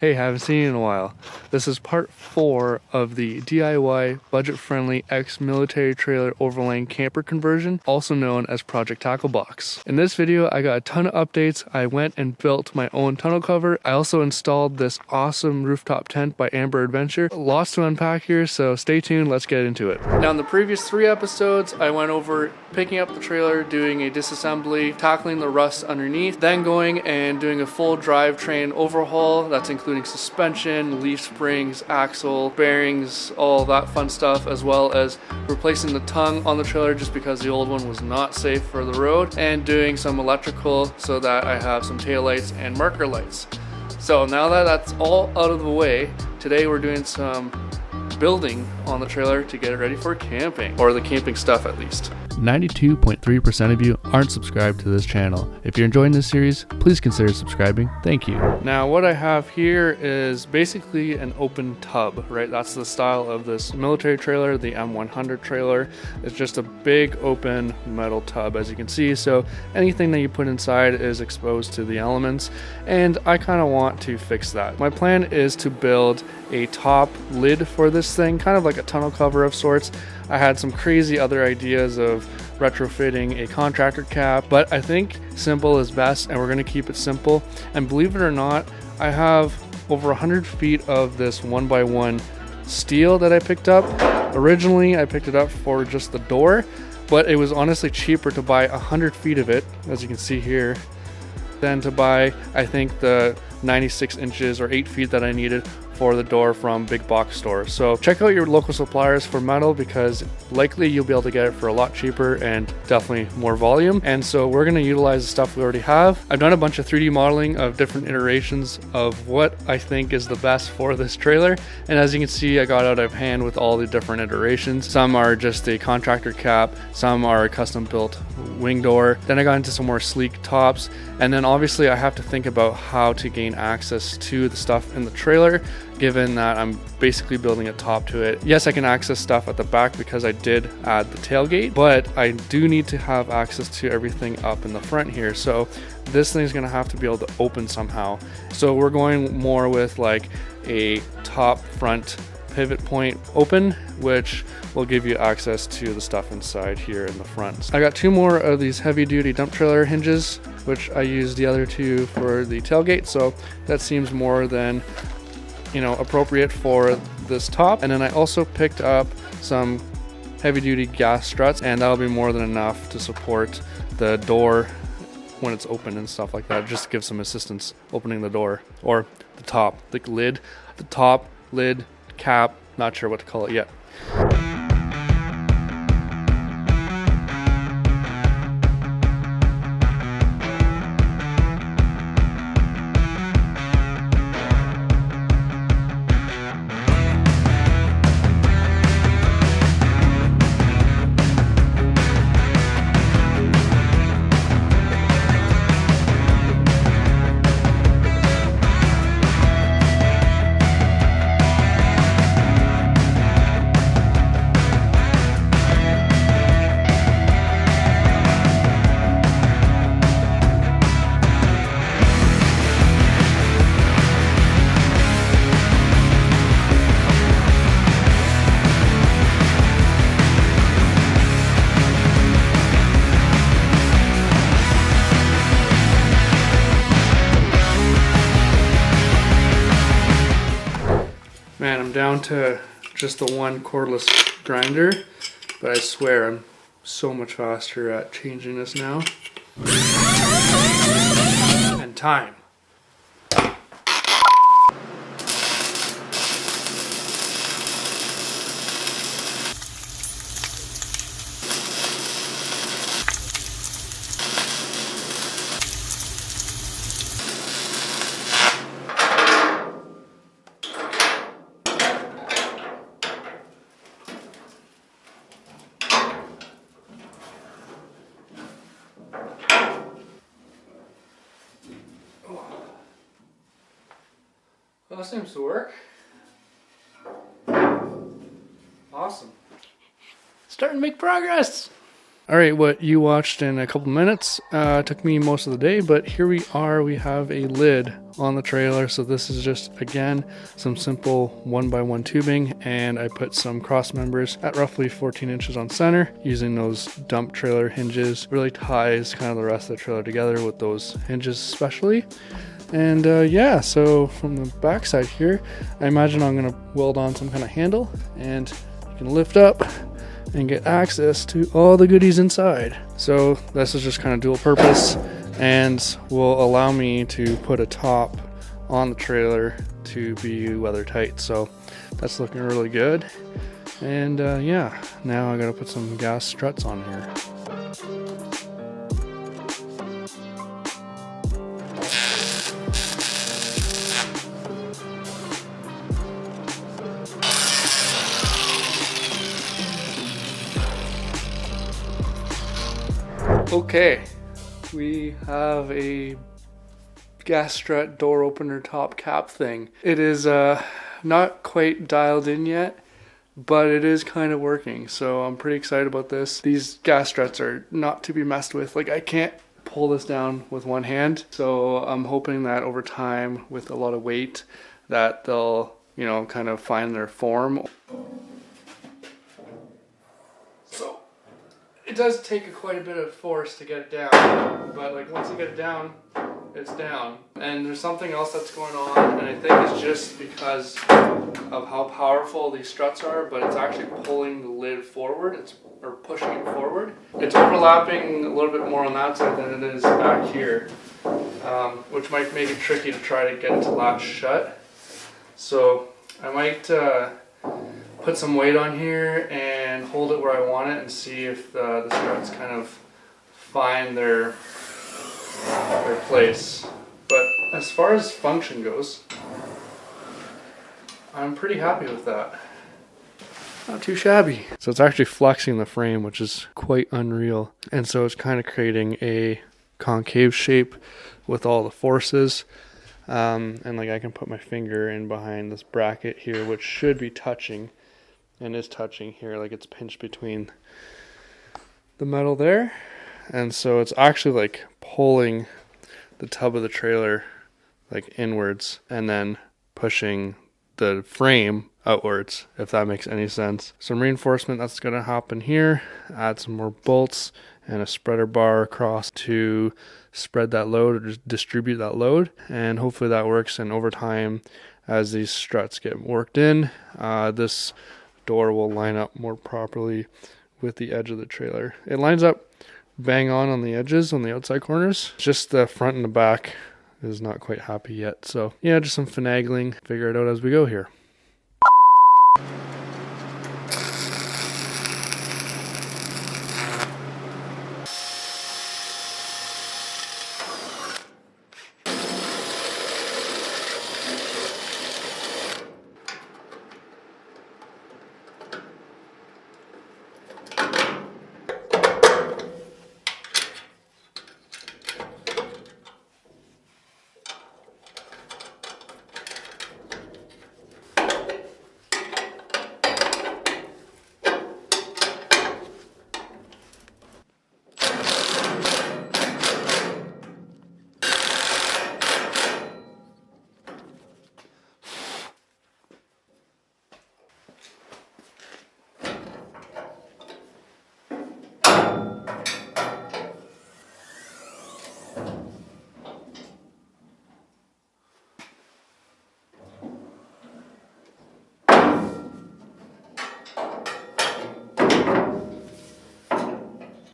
Hey, haven't seen you in a while. This is part 4 of the DIY budget-friendly ex-military trailer Overland camper conversion, also known as Project Tackle Box. In this video, I got a ton of updates. I went and built my own tonneau cover. I also installed this awesome rooftop tent by Amber Adventure. Lots to unpack here, so stay tuned. Let's get into it. Now, in the previous 3 episodes, I went over picking up the trailer, doing a disassembly, tackling the rust underneath, then going and doing a full drivetrain overhaul. That's including suspension, leaf springs, axle, bearings, all that fun stuff, as well as replacing the tongue on the trailer just because the old one was not safe for the road, and doing some electrical so that I have some tail lights and marker lights. So now that that's all out of the way, today we're doing some building on the trailer to get it ready for camping, or the camping stuff at least. 92.3% of you aren't subscribed to this channel. If you're enjoying this series, please consider subscribing. Thank you. Now what I have here is basically an open tub, right? That's the style of this military trailer, the M100 trailer. It's just a big open metal tub, as you can see, so anything that you put inside is exposed to the elements, and I kind of want to fix that. My plan is to build a top lid for this thing, kind of like a tonneau cover of sorts. I had some crazy other ideas of retrofitting a contractor cap, but I think simple is best, and we're going to keep it simple. And believe it or not, I have over 100 feet of this 1x1 steel that I picked up. Originally, I picked it up for just the door, but it was honestly cheaper to buy 100 feet of it, as you can see here, than to buy, I think, the 96 inches or 8 feet that I needed for the door from big box stores. So check out your local suppliers for metal, because likely you'll be able to get it for a lot cheaper and definitely more volume. And so we're going to utilize the stuff we already have. I've done a bunch of 3D modeling of different iterations of what I think is the best for this trailer, and as you can see, I got out of hand with all the different iterations. Some are just a contractor cap, some are a custom built wing door, then I got into some more sleek tops, and then obviously I have to think about how to gain access to the stuff in the trailer, given that I'm basically building a top to it. Yes, I can access stuff at the back because I did add the tailgate, but I do need to have access to everything up in the front here. So this thing's gonna have to be able to open somehow. So we're going more with like a top front pivot point open, which will give you access to the stuff inside here in the front. I got 2 more of these heavy duty dump trailer hinges, which I used the other 2 for the tailgate. So that seems more than appropriate for this top. And then I also picked up some heavy duty gas struts, and that'll be more than enough to support the door when it's open and stuff like that. Just give some assistance opening the door, or the top, the lid, the top, lid, cap, not sure what to call it yet. Man, I'm down to just the one cordless grinder, but I swear I'm so much faster at changing this now. And time. Well, that seems to work. Awesome. Starting to make progress. Alright, what you watched in a couple minutes took me most of the day, but here we are. We have a lid on the trailer. So this is just, again, some simple 1x1 tubing, and I put some cross members at roughly 14 inches on center using those dump trailer hinges. Really ties kind of the rest of the trailer together with those hinges especially. And yeah, so from the back side here, I imagine I'm gonna weld on some kind of handle, and you can lift up and get access to all the goodies inside. So this is just kind of dual purpose and will allow me to put a top on the trailer to be weather tight. So that's looking really good. And yeah, now I gotta put some gas struts on here. Okay, we have a gas strut door opener top cap thing. It is not quite dialed in yet, but it is kind of working, so I'm pretty excited about this. These gas struts are not to be messed with. Like, I can't pull this down with one hand, so I'm hoping that over time, with a lot of weight, that they'll, you know, kind of find their form. It does take quite a bit of force to get it down, but like once you get it down, it's down. And there's something else that's going on, and I think it's just because of how powerful these struts are, but it's actually pulling the lid forward, or pushing it forward. It's overlapping a little bit more on that side than it is back here, which might make it tricky to try to get it to latch shut. So I might put some weight on here and hold it where I want it and see if the struts kind of find their place. But as far as function goes, I'm pretty happy with that. Not too shabby. So it's actually flexing the frame, which is quite unreal. And so it's kind of creating a concave shape with all the forces. And like I can put my finger in behind this bracket here, which should be touching. And is touching here, like it's pinched between the metal there, and so it's actually like pulling the tub of the trailer like inwards and then pushing the frame outwards, if that makes any sense. Some reinforcement that's going to happen here, add some more bolts and a spreader bar across to spread that load or distribute that load, and hopefully that works. And over time, as these struts get worked in, this door will line up more properly with the edge of the trailer. It lines up bang on the edges, on the outside corners. Just the front and the back is not quite happy yet. So yeah, just some finagling, figure it out as we go here.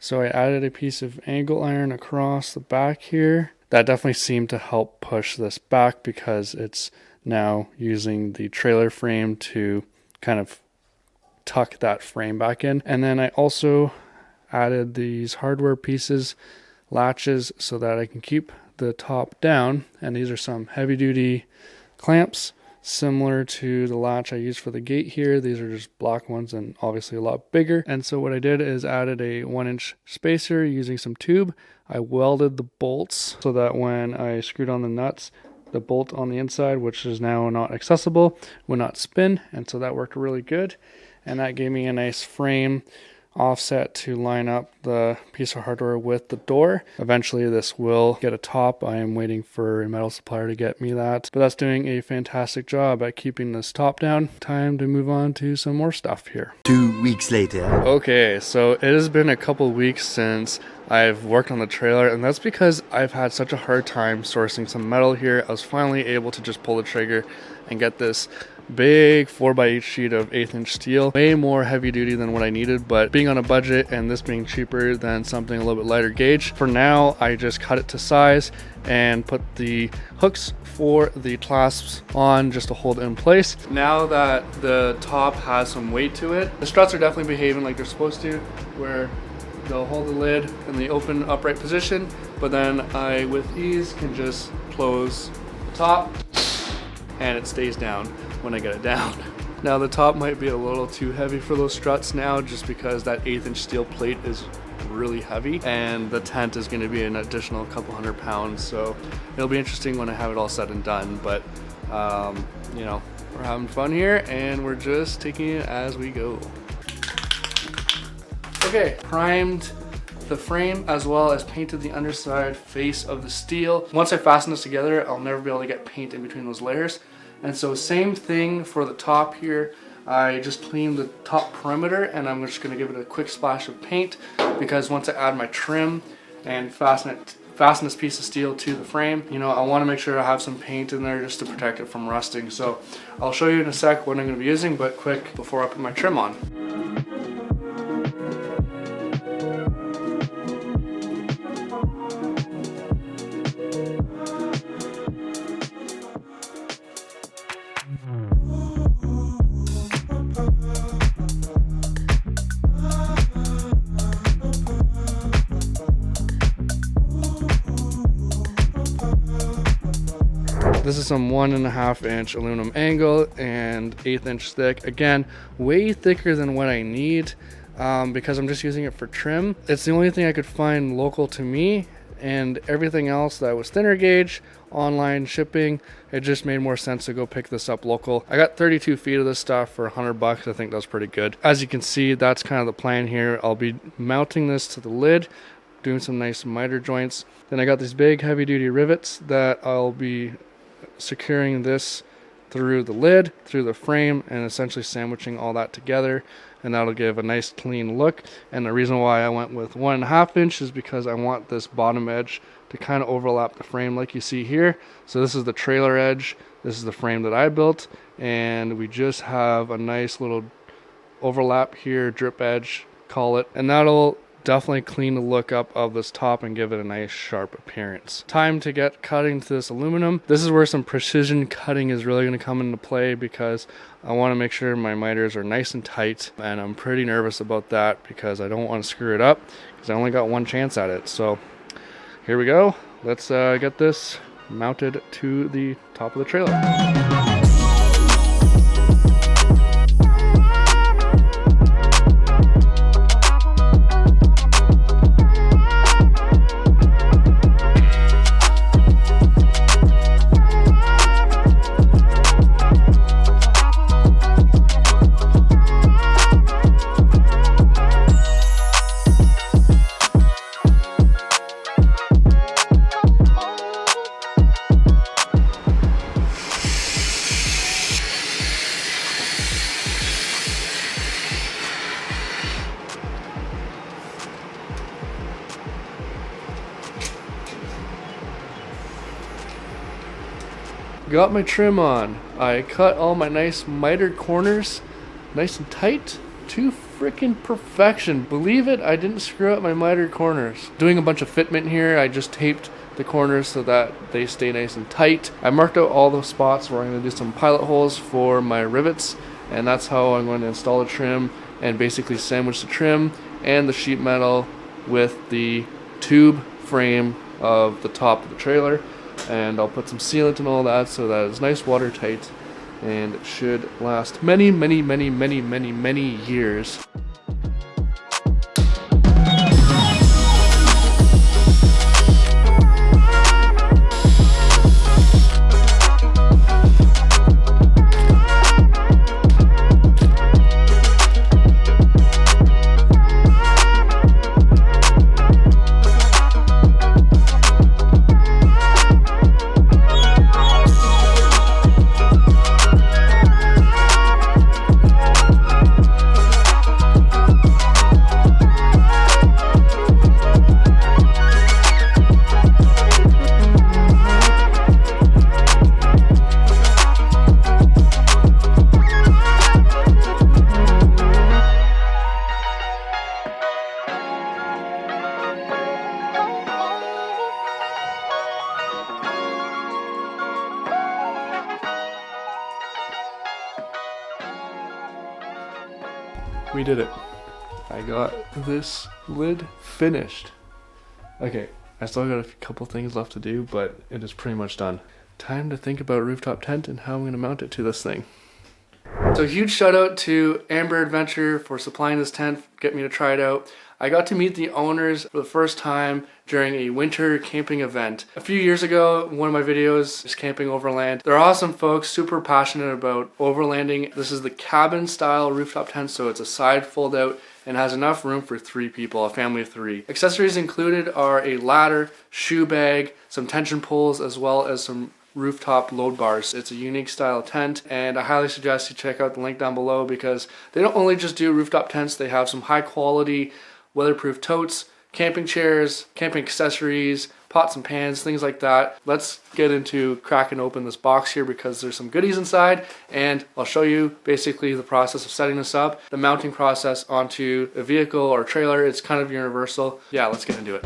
So I added a piece of angle iron across the back here. That definitely seemed to help push this back because it's now using the trailer frame to kind of tuck that frame back in. And then I also added these hardware pieces, latches, so that I can keep the top down. And these are some heavy duty clamps similar to the latch I used for the gate here. These are just block ones and obviously a lot bigger. And so what I did is added a 1-inch spacer using some tube. I welded the bolts so that when I screwed on the nuts, the bolt on the inside, which is now not accessible, would not spin. And so that worked really good. And that gave me a nice frame offset to line up the piece of hardware with the door. Eventually this will get a top. I am waiting for a metal supplier to get me that, but that's doing a fantastic job at keeping this top down. Time to move on to some more stuff here. 2 weeks later. Okay, so it has been a couple weeks since I've worked on the trailer, and that's because I've had such a hard time sourcing some metal here. I was finally able to just pull the trigger and get this big 4x8 sheet of 1/8" steel, way more heavy duty than what I needed, but being on a budget and this being cheaper than something a little bit lighter gauge, for now I just cut it to size and put the hooks for the clasps on just to hold it in place. Now that the top has some weight to it, the struts are definitely behaving like they're supposed to, where they'll hold the lid in the open upright position, but then I with ease can just close the top and it stays down when I get it down. Now the top might be a little too heavy for those struts now, just because that 1/8" steel plate is really heavy and the tent is going to be an additional couple hundred pounds, so it'll be interesting when I have it all said and done. But you know, we're having fun here and we're just taking it as we go. Okay, primed the frame as well as painted the underside face of the steel. Once I fasten this together, I'll never be able to get paint in between those layers. And so same thing for the top here. I just cleaned the top perimeter and I'm just gonna give it a quick splash of paint, because once I add my trim and fasten this piece of steel to the frame, you know, I wanna make sure I have some paint in there just to protect it from rusting. So I'll show you in a sec what I'm gonna be using, but quick before I put my trim on. This is some 1.5" aluminum angle and 1/8" thick. Again, way thicker than what I need because I'm just using it for trim. It's the only thing I could find local to me, and everything else that was thinner gauge, online shipping, it just made more sense to go pick this up local. I got 32 feet of this stuff for $100. I think that's pretty good. As you can see, that's kind of the plan here. I'll be mounting this to the lid, doing some nice miter joints. Then I got these big heavy duty rivets that I'll be securing this through the lid, through the frame, and essentially sandwiching all that together, and that'll give a nice clean look. And the reason why I went with 1.5" is because I want this bottom edge to kind of overlap the frame like you see here. So this is the trailer edge, this is the frame that I built, and we just have a nice little overlap here, drip edge, call it, and that'll definitely clean the look up of this top and give it a nice sharp appearance. Time to get cutting to this aluminum. This is where some precision cutting is really going to come into play, because I want to make sure my miters are nice and tight, and I'm pretty nervous about that because I don't want to screw it up, because I only got one chance at it. So here we go. Let's get this mounted to the top of the trailer. Got my trim on. I cut all my nice mitered corners nice and tight to freaking perfection. Believe it, I didn't screw up my mitered corners. Doing a bunch of fitment here, I just taped the corners so that they stay nice and tight. I marked out all the spots where I'm going to do some pilot holes for my rivets, and that's how I'm going to install the trim and basically sandwich the trim and the sheet metal with the tube frame of the top of the trailer. And I'll put some sealant and all that so that it's nice watertight, and it should last many years. we did it. I got this lid finished. Okay, I still got a couple things left to do, but it is pretty much done. Time to think about rooftop tent and how I'm gonna mount it to this thing. So huge shout out to Amber Adventure for supplying this tent, get me to try it out. I got to meet the owners for the first time during a winter camping event. A few years ago, one of my videos is camping Overland. They're awesome folks, super passionate about overlanding. This is the cabin style rooftop tent, so it's a side fold out and has enough room for 3 people, a family of 3. Accessories included are a ladder, shoe bag, some tension poles, as well as some rooftop load bars. It's a unique style tent, and I highly suggest you check out the link down below because they don't only just do rooftop tents, they have some high quality weatherproof totes, camping chairs, camping accessories, pots and pans, things like that. Let's get into cracking open this box here because there's some goodies inside, and I'll show you basically the process of setting this up, the mounting process onto a vehicle or trailer. It's kind of universal. Yeah, let's get into it.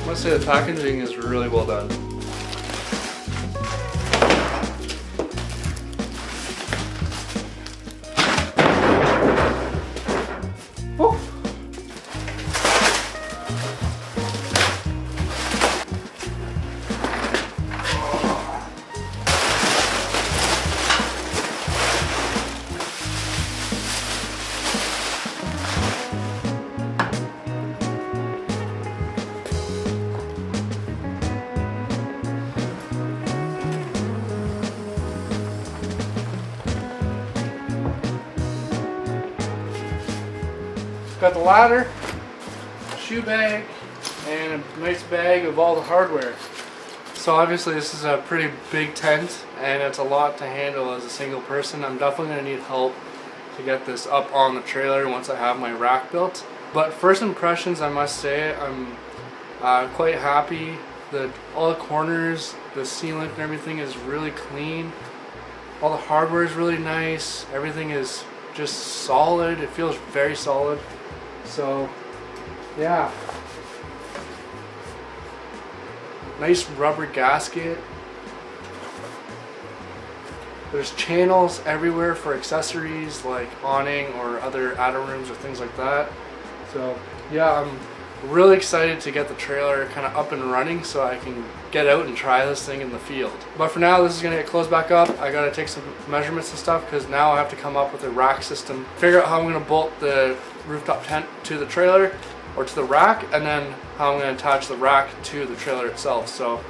I must say the packaging is really well done. Oh. Got the ladder, shoe bag, and a nice bag of all the hardware. So obviously this is a pretty big tent and it's a lot to handle as a single person. I'm definitely going to need help to get this up on the trailer once I have my rack built. But first impressions, I must say, I'm quite happy that all the corners, the sealant and everything is really clean. All the hardware is really nice. Everything is just solid. It feels very solid. So, yeah. Nice rubber gasket. There's channels everywhere for accessories like awning or other outer rooms or things like that. So, yeah, I'm really excited to get the trailer kind of up and running so I can get out and try this thing in the field. But for now, this is going to get closed back up. I got to take some measurements and stuff because now I have to come up with a rack system, figure out how I'm going to bolt the rooftop tent to the trailer or to the rack, and then how I'm going to attach the rack to the trailer itself. So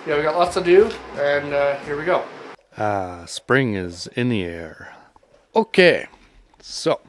yeah, we got lots to do, and here we go. Spring is in the air. Okay, so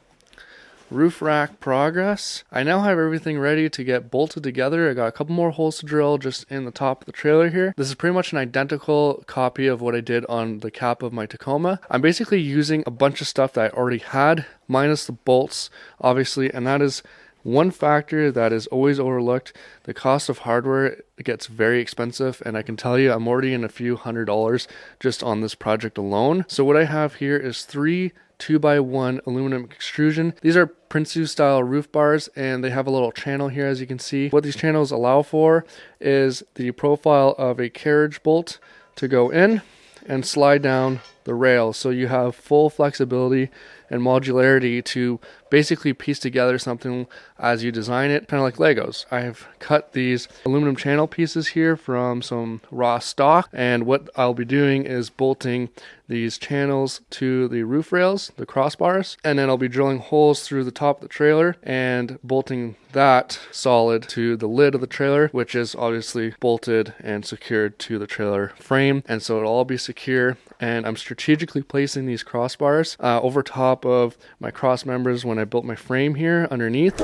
roof rack progress. I now have everything ready to get bolted together. I got a couple more holes to drill just in the top of the trailer here. This is pretty much an identical copy of what I did on the cap of my Tacoma. I'm basically using a bunch of stuff that I already had, minus the bolts, obviously, and that is one factor that is always overlooked. The cost of hardware gets very expensive, and I can tell you I'm already in a few $100s just on this project alone. So what I have here is 3 2x1 aluminum extrusion. These are Prinsu style roof bars, and they have a little channel here, as you can see. What these channels allow for is the profile of a carriage bolt to go in and slide down the rail, so you have full flexibility and modularity to basically piece together something as you design it, kind of like Legos. I have cut these aluminum channel pieces here from some raw stock, and what I'll be doing is bolting these channels to the roof rails, the crossbars, and then I'll be drilling holes through the top of the trailer and bolting that solid to the lid of the trailer, which is obviously bolted and secured to the trailer frame, and so it'll all be secure. And I'm strategically placing these crossbars over top of my cross members when I built my frame here underneath.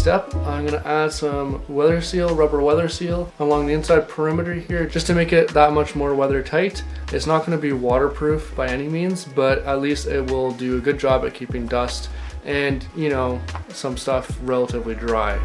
step, I'm gonna add some weather seal, rubber weather seal along the inside perimeter here, just to make it that much more weather tight. It's not gonna be waterproof by any means, but at least it will do a good job at keeping dust and, you know, some stuff relatively dry.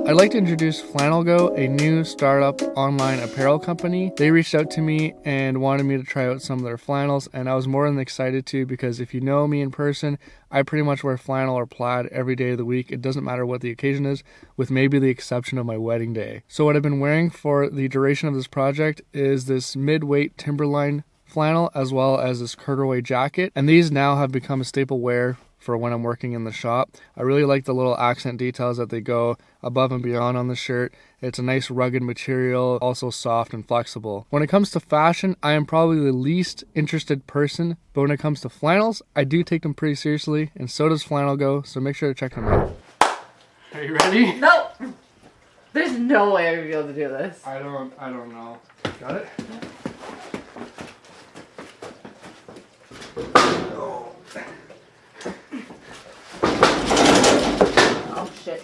I'd like to introduce Flannel Go, a new startup online apparel company. They reached out to me and wanted me to try out some of their flannels, and I was more than excited to, because if you know me in person, I pretty much wear flannel or plaid every day of the week. It doesn't matter what the occasion is, with maybe the exception of my wedding day. So what I've been wearing for the duration of this project is this mid-weight Timberline flannel, as well as this corduroy jacket, and these now have become a staple wear for when I'm working in the shop. I really like the little accent details that they go above and beyond on the shirt. It's a nice rugged material, also soft and flexible. When it comes to fashion, I am probably the least interested person, but when it comes to flannels, I do take them pretty seriously, and so does Flannel Go, so make sure to check them out. Are you ready? No! There's no way I'm gonna be able to do this. I don't know. Got it?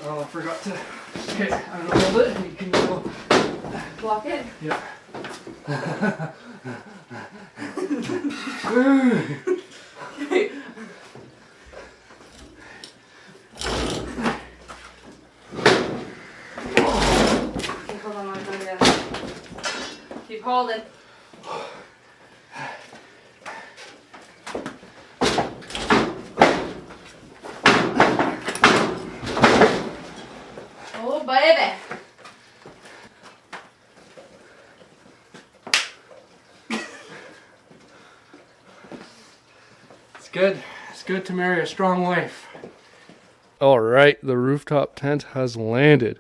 Oh, I forgot to. Okay, I'm gonna hold it and you can go. Block it? Yeah. Okay. Hold on, I'm gonna keep holding. Oh, baby. It's good. It's good to marry a strong wife. All right, the rooftop tent has landed.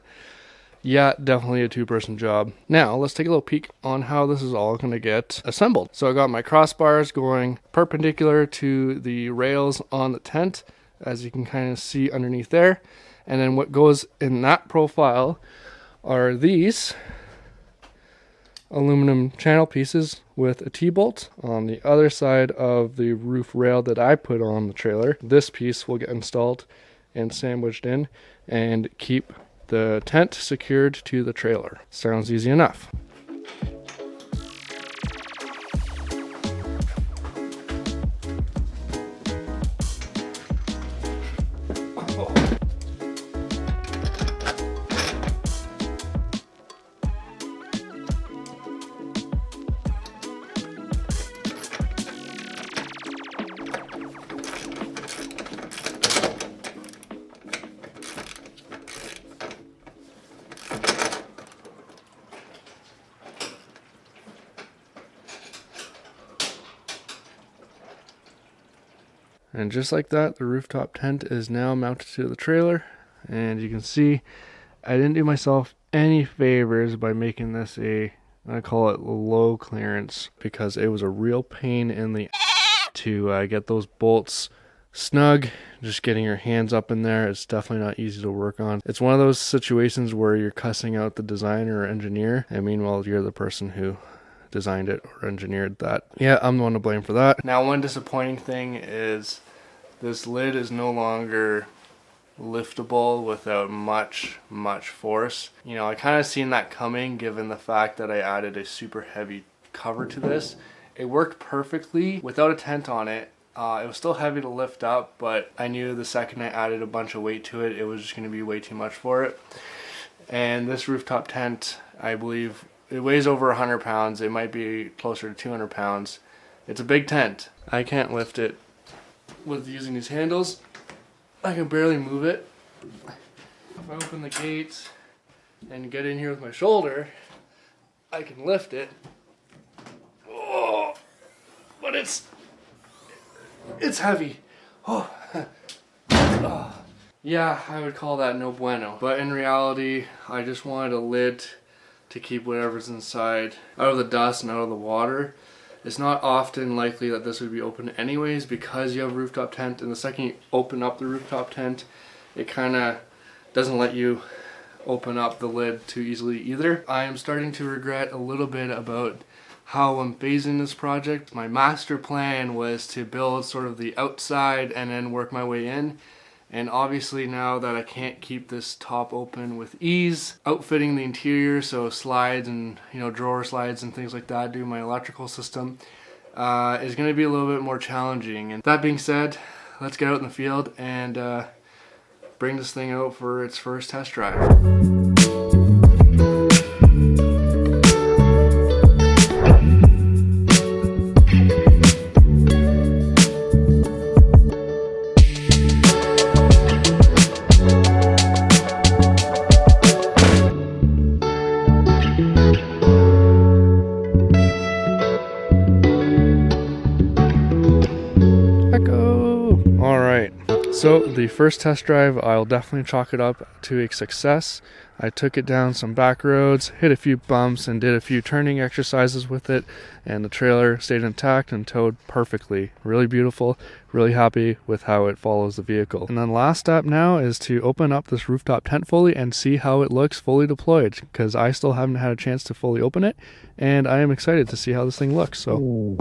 Yeah, definitely a two-person job. Now, let's take a little peek on how this is all going to get assembled. So I got my crossbars going perpendicular to the rails on the tent, as you can kind of see underneath there. And then what goes in that profile are these aluminum channel pieces with a T-bolt on the other side of the roof rail that I put on the trailer. This piece will get installed and sandwiched in and keep the tent secured to the trailer. Sounds easy enough. And just like that, the rooftop tent is now mounted to the trailer. And you can see I didn't do myself any favors by making this I call it low clearance, because it was a real pain in the to get those bolts snug. Just getting your hands up in there, it's definitely not easy to work on. It's one of those situations where you're cussing out the designer or engineer, and meanwhile you're the person who designed it or engineered that. Yeah, I'm the one to blame for that. Now, one disappointing thing is this lid is no longer liftable without much force. You know, I kind of seen that coming, given the fact that I added a super heavy cover to this. It worked perfectly without a tent on it. It was still heavy to lift up, but I knew the second I added a bunch of weight to it, it was just going to be way too much for it. And this rooftop tent, I believe, it weighs over 100 pounds. It might be closer to 200 pounds. It's a big tent. I can't lift it with using these handles. I can barely move it. If I open the gates and get in here with my shoulder, I can lift it. Oh, but it's heavy. Oh. Oh. Yeah, I would call that no bueno. But in reality, I just wanted a lid to keep whatever's inside out of the dust and out of the water. It's not often likely that this would be open anyways because you have a rooftop tent, and the second you open up the rooftop tent, it kind of doesn't let you open up the lid too easily either. I am starting to regret a little bit about how I'm phasing this project. My master plan was to build sort of the outside and then work my way in. And obviously now that I can't keep this top open with ease, outfitting the interior, so slides and drawer slides and things like that, do my electrical system, is going to be a little bit more challenging. And that being said, let's get out in the field and bring this thing out for its first test drive. So the first test drive, I'll definitely chalk it up to a success. I took it down some back roads, hit a few bumps, and did a few turning exercises with it, and the trailer stayed intact and towed perfectly. Really beautiful, really happy with how it follows the vehicle. And then last step now is to open up this rooftop tent fully and see how it looks fully deployed, because I still haven't had a chance to fully open it, and I am excited to see how this thing looks. So.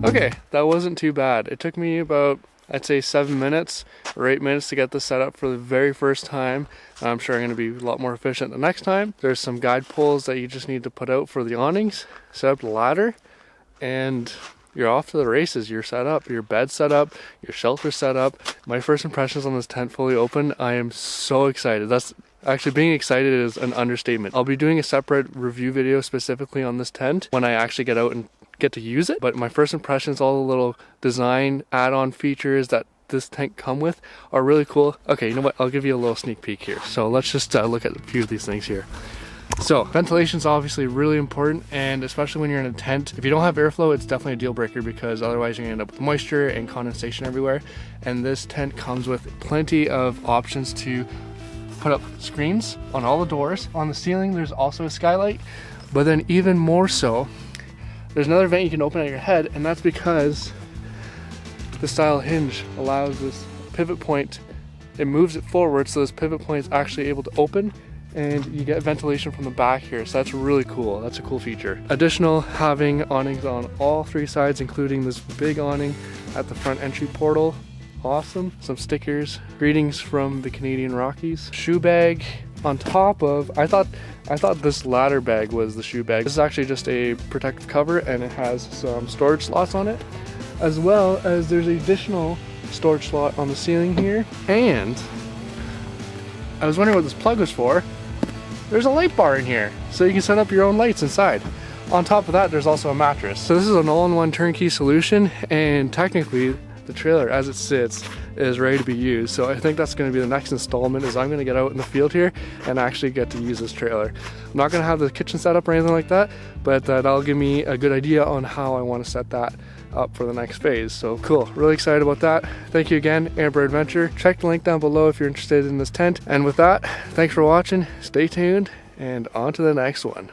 Okay, that wasn't too bad. It took me about, I'd say 7 minutes or 8 minutes to get this set up for the very first time. I'm sure I'm going to be a lot more efficient the next time. There's some guide poles that you just need to put out for the awnings, set up the ladder, and you're off to the races. You're set up, your bed's set up, your shelter's set up. My first impressions on this tent fully open, I am so excited. Actually, being excited is an understatement. I'll be doing a separate review video specifically on this tent when I actually get out and get to use it. But my first impressions, all the little design add-on features that this tent come with are really cool. Okay, you know what? I'll give you a little sneak peek here. So let's just look at a few of these things here. So ventilation is obviously really important, and especially when you're in a tent, if you don't have airflow, it's definitely a deal breaker, because otherwise you're gonna end up with moisture and condensation everywhere. And this tent comes with plenty of options to put up screens on all the doors. On the ceiling, there's also a skylight, but then even more so, there's another vent you can open at your head, and that's because the style hinge allows this pivot point. It moves it forward, so this pivot point is actually able to open, and you get ventilation from the back here. So that's really cool. That's a cool feature. Additional, having awnings on all three sides, including this big awning at the front entry portal. Awesome. Some stickers. Greetings from the Canadian Rockies. Shoe bag on top of, I thought this ladder bag was the shoe bag. This is actually just a protective cover, and it has some storage slots on it, as well as there's an additional storage slot on the ceiling here. And I was wondering what this plug was for. There's a light bar in here, so you can set up your own lights inside. On top of that, there's also a mattress. So this is an all-in-one turnkey solution, and technically the trailer as it sits is ready to be used. So I think that's going to be the next installment, is I'm going to get out in the field here and actually get to use this trailer. I'm not going to have the kitchen set up or anything like that, but that'll give me a good idea on how I want to set that up for the next phase. So cool, really excited about that. Thank you again, Amber Adventure. Check the link down below if you're interested in this tent. And with that, thanks for watching, stay tuned, and on to the next one.